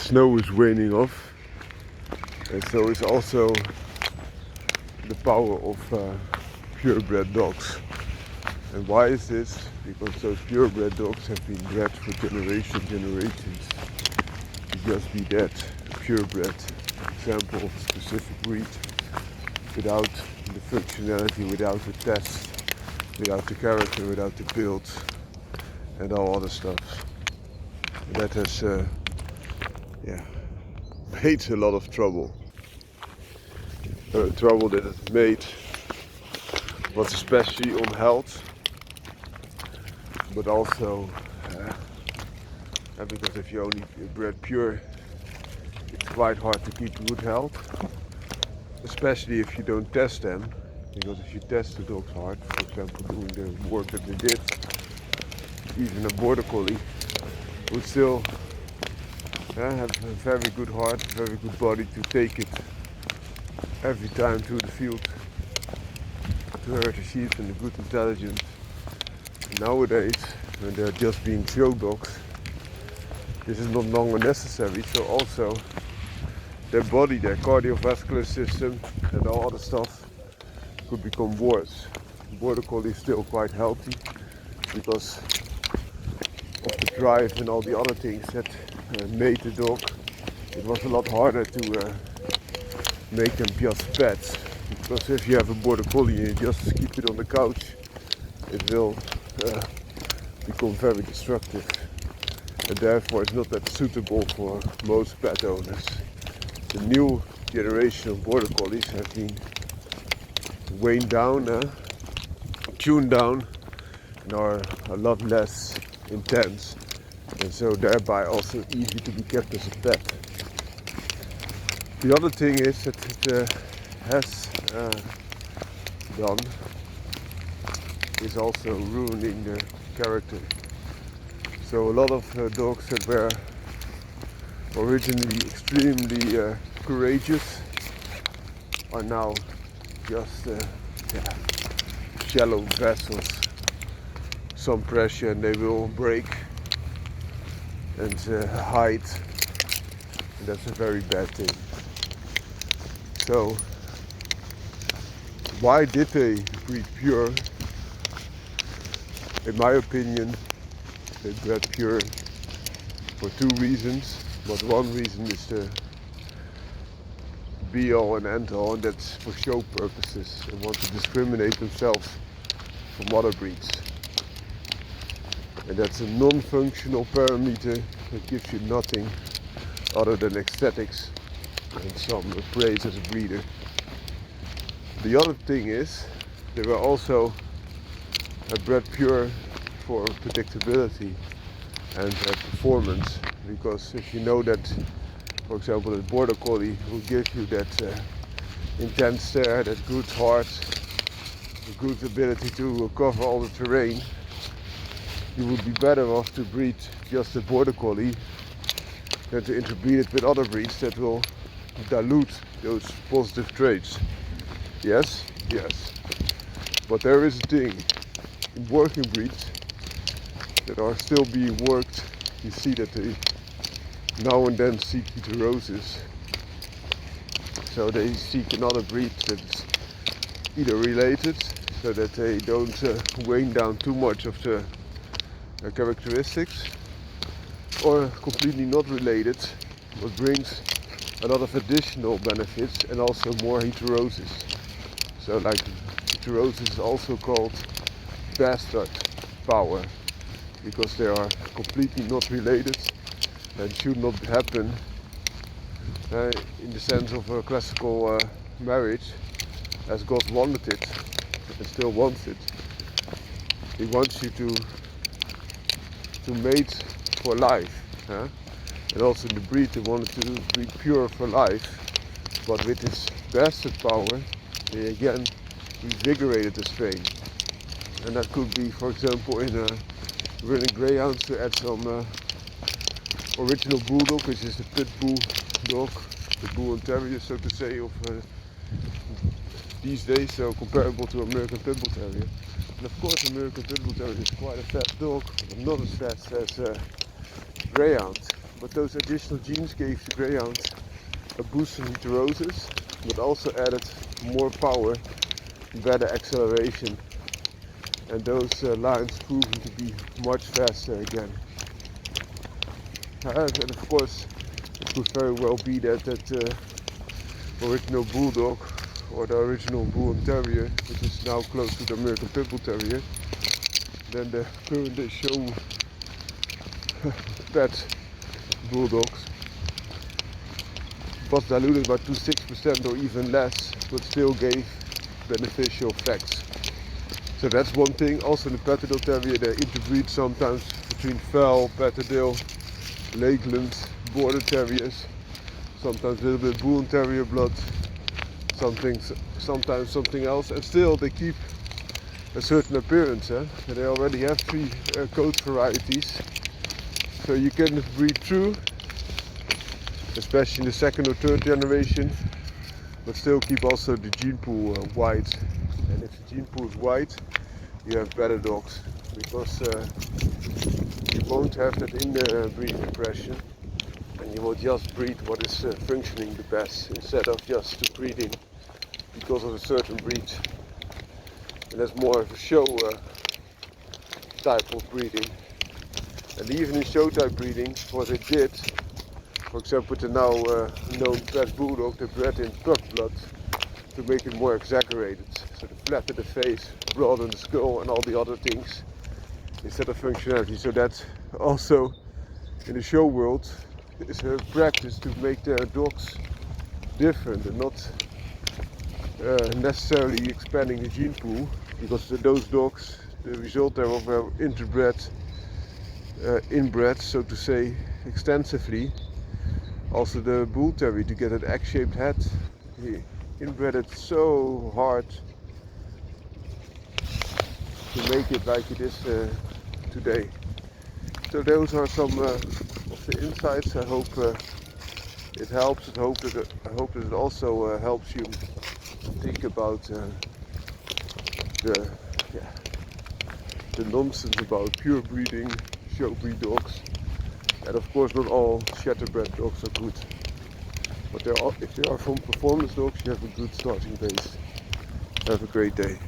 snow is waning off, and so is also the power of purebred dogs. And why is this? Because those purebred dogs have been bred for generations to just be that, purebred example of a specific breed, without the functionality, without the test, without the character, without the build, and all other stuff. And that has made a lot of trouble. Trouble that it made was especially on health, but also because if you only bred pure, it's quite hard to keep good health, especially if you don't test them. Because if you test the dogs hard, for example doing the work that we did, even a border collie would still have a very good heart, very good body to take it every time to the field to herd the sheep, and a good intelligence. Nowadays, when they're just being show dogs, this is not longer necessary, so also their body, their cardiovascular system and all other stuff could become worse. Border collie is still quite healthy because of the drive and all the other things that made the dog. It was a lot harder to make them just pets, because if you have a border collie and you just keep it on the couch, it will become very destructive, and therefore it's not that suitable for most pet owners. The new generation of border collies have been weighed down, tuned down, and are a lot less intense, and so thereby also easy to be kept as a pet. The other thing is that it has done is also ruining the character. So a lot of dogs that were originally extremely courageous are now just shallow vessels. Some pressure and they will break and hide, and that's a very bad thing. So why did they breed pure? In my opinion, they bred pure for two reasons. But one reason is the be all and end all, and that's for show purposes. They want to discriminate themselves from other breeds. And that's a non-functional parameter that gives you nothing other than aesthetics and some praise as a breeder. The other thing is, they were also bred pure for predictability and performance, because if you know that, for example, a border collie will give you that intense stare, that good heart, the good ability to cover all the terrain, you would be better off to breed just a border collie than to interbreed it with other breeds that will dilute those positive traits. Yes? Yes. But there is a thing, in working breeds that are still being worked, you see that they now and then seek heterosis. So they seek another breed that's either related, so that they don't weigh down too much of the characteristics, or completely not related, but brings a lot of additional benefits and also more heterosis. So like heterosis is also called bastard power, because they are completely not related and should not happen in the sense of a classical marriage as God wanted it and still wants it. He wants you to mate for life, and also the breed they wanted to breed pure for life, but with this bastard power they again invigorated the strain. And that could be, for example, in running greyhounds to add some original bulldog, which is the pit bull dog, the bull and terrier, so to say, of these days, so comparable to American pit bull terrier. And of course, American pit bull terrier is quite a fast dog, but not as fast as greyhound. but those additional genes gave the greyhound a boost in heterosis, but also added more power, better acceleration, and those lines proven to be much faster again. And of course, it could very well be that original bulldog or the original bull and terrier, which is now close to the American pit bull terrier, then the current show pet bulldogs was diluted by 6% or even less, but still gave beneficial effects. So that's one thing. Also in the Patterdale Terrier they interbreed sometimes between Fel, Patterdale, Lakeland, Border Terriers, sometimes a little bit Bull and Terrier blood, sometimes something else, and still they keep a certain appearance. They already have 3 coat varieties, so you can breed through, especially in the 2nd or 3rd generation, but still keep also the gene pool wide. And if the gene pool is wide, you have better dogs, because you won't have that inbreeding impression, and you will just breed what is functioning the best, instead of just breeding because of a certain breed. And that's more of a show type of breeding. And even in show type breeding, what they did, for example, the now known pet bulldog, they bred in pup blood to make it more exaggerated. So they flatten the face, broaden the skull and all the other things instead of functionality. So that also in the show world is a practice to make their dogs different and not necessarily expanding the gene pool, because those dogs, the result thereof were inbred, so to say, extensively. Also the bull terrier, to get an egg-shaped head, he inbred it so hard to make it like it is today. So those are some of the insights. I hope it helps. I hope that it also helps you think about the nonsense about pure breeding, show breed dogs. And of course not all shatterbred dogs are good. But if they are from performance dogs, you have a good starting base. Have a great day.